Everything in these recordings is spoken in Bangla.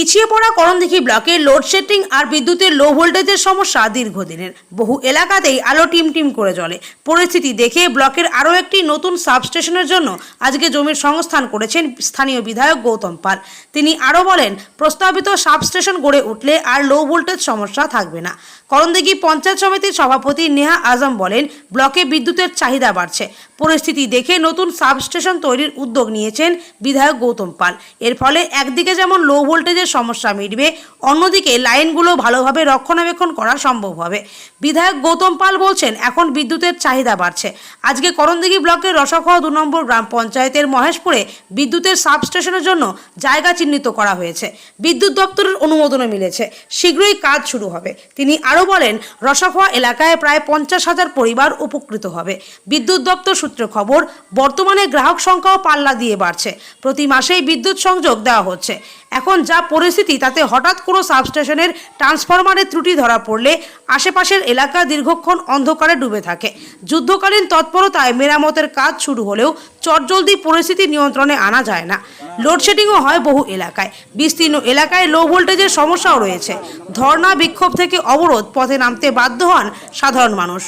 পিছিয়ে পড়া করণদিঘি ব্লকে লোডশেডিং আর বিদ্যুতের লো ভোল্টেজের সমস্যা দীর্ঘদিনের। বহু এলাকাতেই আলো টিমটিম করে জ্বলে। পরিস্থিতি দেখে ব্লকের আরও একটি নতুন সাবস্টেশনের জন্য আজকে জমির সংস্থান করেছেন স্থানীয় বিধায়ক গৌতম পাল। তিনি আরও বলেন, প্রস্তাবিত সাবস্টেশন গড়ে উঠলে আর লো ভোল্টেজ সমস্যা থাকবে না। করণদিঘি পঞ্চায়েত সমিতির সভাপতি নেহা আজম বলেন, ব্লকে বিদ্যুতের চাহিদা বাড়ছে। পরিস্থিতি দেখে নতুন সাবস্টেশন তৈরির উদ্যোগ নিয়েছেন বিধায়ক গৌতম পাল। এর ফলে একদিকে যেমন লো ভোল্টেজের সমস্যা মিটবে, অন্যদিকে লাইনগুলো ভালোভাবে রক্ষণাবেক্ষণ করা সম্ভব হবে। বিধায়ক গৌতম পাল বলছেন, এখন বিদ্যুতের চাহিদা বাড়ছে। আজকে করণদিঘি ব্লকের রসাখোয়া 2 নম্বর গ্রাম পঞ্চায়েতের মহেশপুরে বিদ্যুতের সাবস্টেশনের জন্য জায়গা চিহ্নিত করা হয়েছে। বিদ্যুৎ দপ্তরের অনুমোদনও মিলেছে, শীঘ্রই কাজ শুরু হবে। তিনি আরও বলেন, রসাখোয়া এলাকায় প্রায় 50,000 পরিবার উপকৃত হবে। বিদ্যুৎ দপ্তর সূত্রে খবর, বর্তমানে গ্রাহক সংখ্যাও পাল্লা দিয়ে বাড়ছে। প্রতি মাসেই বিদ্যুৎ সংযোগ দেওয়া হচ্ছে। এখন যা পরিস্থিতি, তাতে হঠাৎ কোনো সাবস্টেশনের ট্রান্সফরমারের ত্রুটি ধরা পড়লে আশেপাশের এলাকা দীর্ঘক্ষণ অন্ধকারে ডুবে থাকে। যুদ্ধকালীন তৎপরতায় মেরামতের কাজ শুরু হলেও চটজলদি পরিস্থিতি নিয়ন্ত্রণে আনা যায় না। লোডশেডিংও হয় বহু এলাকায়। বিস্তীর্ণ এলাকায় লো ভোল্টেজের সমস্যাও রয়েছে। ধর্ণা বিক্ষোভ থেকে অবরোধ, পথে নামতে বাধ্য হন সাধারণ মানুষ।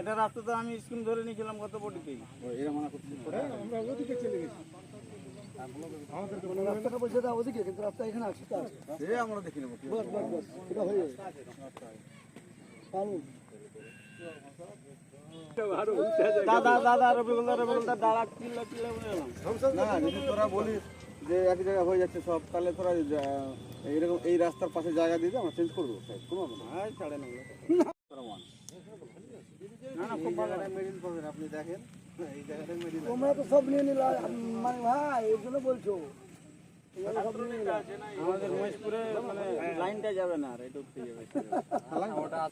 এটা রাস্তা তো আমি স্কুল ধরে নিয়েছিলাম কত বটিতেই এরা মানা করছে আমরা ওদিকে চলে গেছি আমাদের তো রাস্তাটা বলছে দা ওদিকে, কিন্তু রাস্তা এখানে আছে এ আমরা দেখি নেব বস বস বস এটা হয়ে যাবে দাদা দাদা রবিগুলদা দাঁড়া চিল্লা চিল্লা বলে না যদি তোরা বলিস যে এক জায়গায় হয়ে যাচ্ছে সব, তাহলে তোরা এরকম এই রাস্তার পাশে জায়গা দিয়ে আমরা চেঞ্জ করে দেবো। কোনো ছাড়ে না খুব ভালো মেরিন পাবেন আপনি দেখেন এই জায়গাটা মেরিন। তোমরা তো সব নিয়ে নিলা মানে ভাই, এর জন্য বলছো আমাদের মহেশপুরে মানে লাইনটা যাবে না আর এটা উঠতে যাবে ওটা।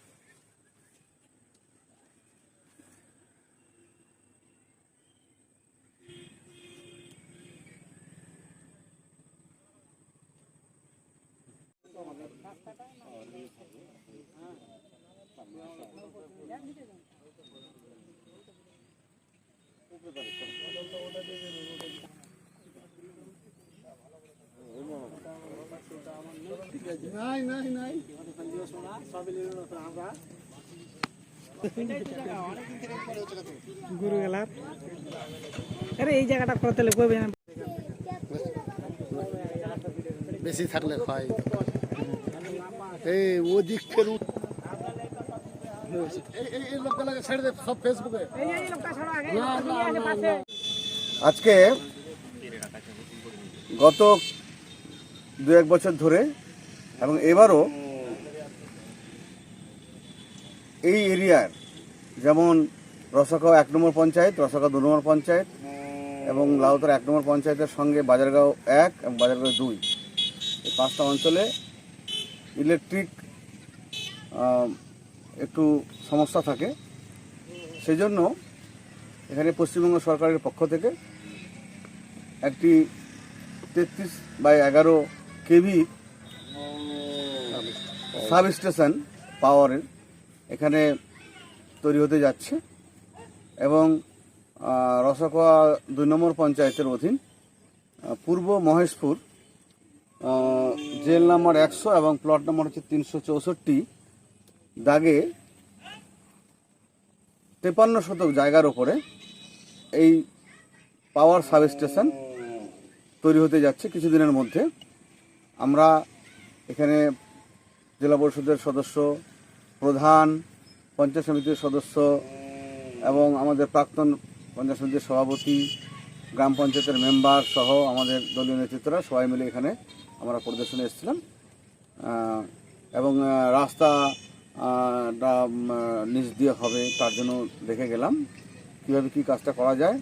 নাই নাই নাই গুরু গেলার আরে এই জায়গাটা করতে কইবে না, বেশি থাকলে হয় এই ওদিক ফের এই লোকগুলো ছেড়ে দে সব ফেসবুকে। আজকে গত 2-1 বছর ধরে এবং এবারও এই এরিয়ার যেমন রসাখোয়া 1 নম্বর পঞ্চায়েত, রসাখোয়া 2 নম্বর পঞ্চায়েত এবং লাউতরা 1 নম্বর পঞ্চায়েতের সঙ্গে বাজারগাঁও 1 এবং বাজারগাঁও 2 এই 5টা অঞ্চলে ইলেকট্রিক একটু সমস্যা থাকে। সেই জন্য এখানে পশ্চিমবঙ্গ সরকারের পক্ষ থেকে একটি 33/11 কেভি সাবস্টেশন পাওয়ারের এখানে তৈরি হতে যাচ্ছে এবং রসাখোয়া 2 নম্বর পঞ্চায়েতের অধীন পূর্ব মহেশপুর জেল নাম্বার 100 এবং প্লট নাম্বার হচ্ছে 364 দাগে 53 শতক জায়গার ওপরে এই পাওয়ার সাবস্টেশন তৈরি হতে যাচ্ছে কিছুদিনের মধ্যে। আমরা এখানে জেলা পরিষদের সদস্য, প্রধান, পঞ্চায়েত সমিতির সদস্য এবং আমাদের প্রাক্তন পঞ্চায়েত সমিতির সভাপতি, গ্রাম পঞ্চায়েতের মেম্বার সহ আমাদের দলীয় নেতৃত্বরা সবাই মিলে এখানে আমরা পরিদর্শনে এসেছিলাম এবং রাস্তা নিচ দিয়ে হবে তার জন্য দেখে গেলাম কীভাবে কী কাজটা করা যায়।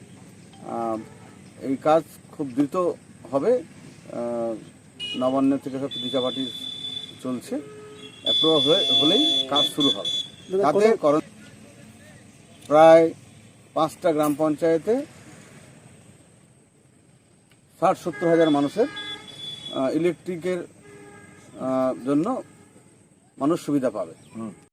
এই কাজ খুব দ্রুত হবে। নবান্ন থেকে সব বিচাপাটি চলছে, অ্যাপ্রুভ হলেই কাজ শুরু হবে। তাতে প্রায় 5টা গ্রাম পঞ্চায়েতে 60-70 হাজার মানুষের ইলেকট্রিকের জন্য মানুষ সুবিধা পাবে।